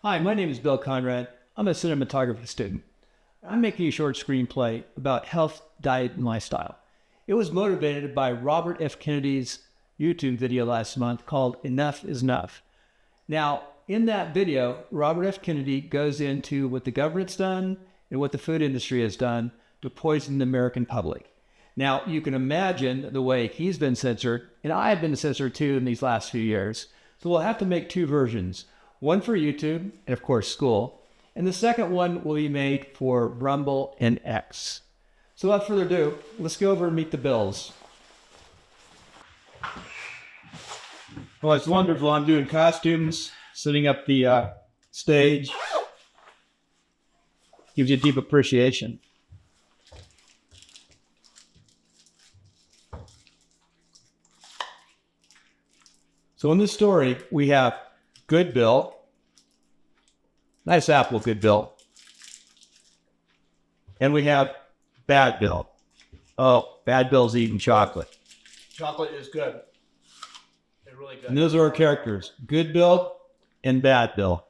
Hi, my name is Bill Conrad. I'm a cinematography student. I'm making a short screenplay about health, diet, and lifestyle. It was motivated by Robert F. Kennedy's YouTube video last month called Enough is Enough. Now, in that video, Robert F. Kennedy goes into what the government's done and what the food industry has done to poison the American public. Now, you can imagine the way he's been censored, and I have been censored too in these last few years. So we'll have to make two versions. One for YouTube, and of course school, and the second one will be made for Rumble and X. So without further ado, let's go over and meet the Bills. Well, it's wonderful. I'm doing costumes, setting up the stage. Gives you a deep appreciation. So in this story, we have Good Bill. Nice apple, Good Bill. And we have Bad Bill. Oh, Bad Bill's eating chocolate. Chocolate is good. It's really good. And those are our characters, Good Bill and Bad Bill.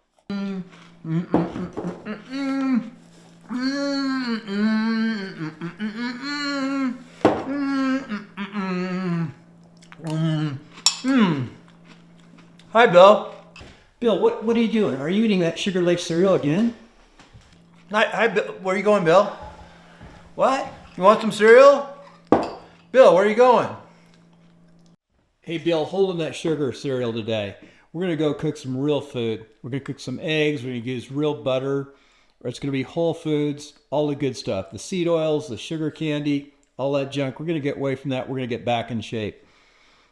Hi, Bill. Bill, what are you doing? Are you eating that sugar loaf cereal again? Hi, Bill. Where are you going, Bill? What? You want some cereal? Bill, where are you going? Hey, Bill, holding that sugar cereal today. We're going to go cook some real food. We're going to cook some eggs. We're going to use real butter. Or it's going to be whole foods, all the good stuff. The seed oils, the sugar candy, all that junk. We're going to get away from that. We're going to get back in shape.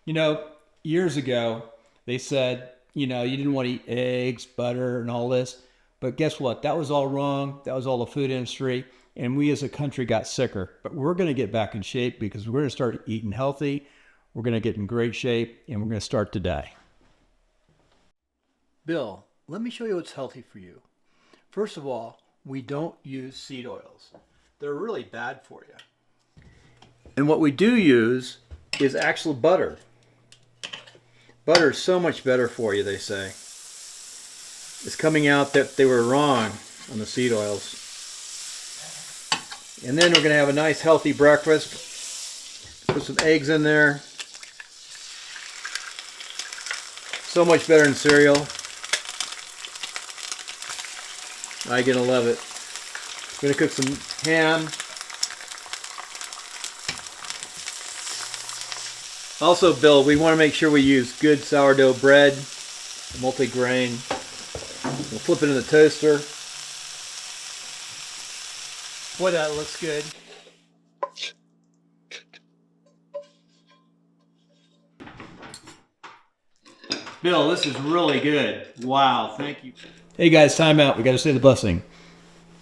You know, years ago, they said, you didn't want to eat eggs, butter, and all this. But guess what? That was all wrong. That was all the food industry. And we as a country got sicker. But we're going to get back in shape because we're going to start eating healthy. We're going to get in great shape. And we're going to start today. Bill, let me show you what's healthy for you. First of all, we don't use seed oils. They're really bad for you. And what we do use is actual butter. Butter is so much better for you, they say. It's coming out that they were wrong on the seed oils. And then we're going to have a nice healthy breakfast. Put some eggs in there. So much better than cereal. I'm going to love it. I'm going to cook some ham. Also, Bill, we want to make sure we use good sourdough bread, multi-grain. We'll flip it in the toaster. Boy, that looks good. Bill, this is really good. Wow, thank you. Hey guys, time out. We got to say the blessing.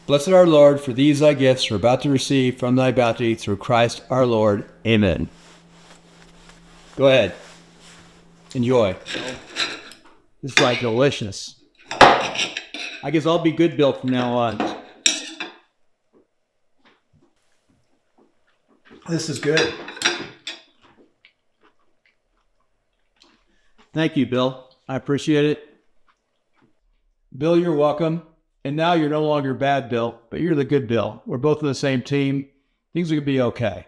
Blessed our Lord, for these thy gifts are about to receive from thy bounty through Christ our Lord. Amen. Go ahead. Enjoy. This is like delicious. I guess I'll be Good Bill from now on. This is good. Thank you, Bill. I appreciate it. Bill, you're welcome. And now you're no longer Bad Bill, but you're the Good Bill. We're both on the same team. Things are going to be okay.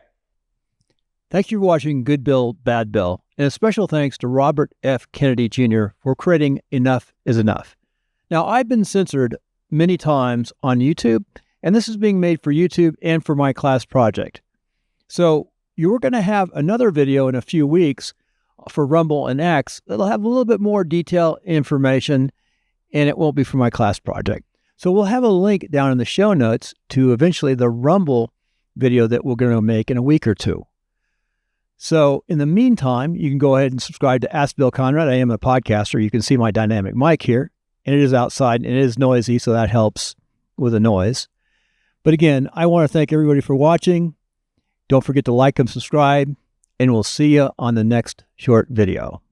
Thank you for watching Good Bill, Bad Bill, and a special thanks to Robert F. Kennedy Jr. for creating Enough is Enough. Now, I've been censored many times on YouTube, and this is being made for YouTube and for my class project. So you're going to have another video in a few weeks for Rumble and X that'll have a little bit more detailed information, and it won't be for my class project. So we'll have a link down in the show notes to eventually the Rumble video that we're going to make in a week or two. So in the meantime, you can go ahead and subscribe to Ask Bill Conrad. I am a podcaster. You can see my dynamic mic here, and it is outside, and it is noisy, so that helps with the noise. But again, I want to thank everybody for watching. Don't forget to like and subscribe, and we'll see you on the next short video.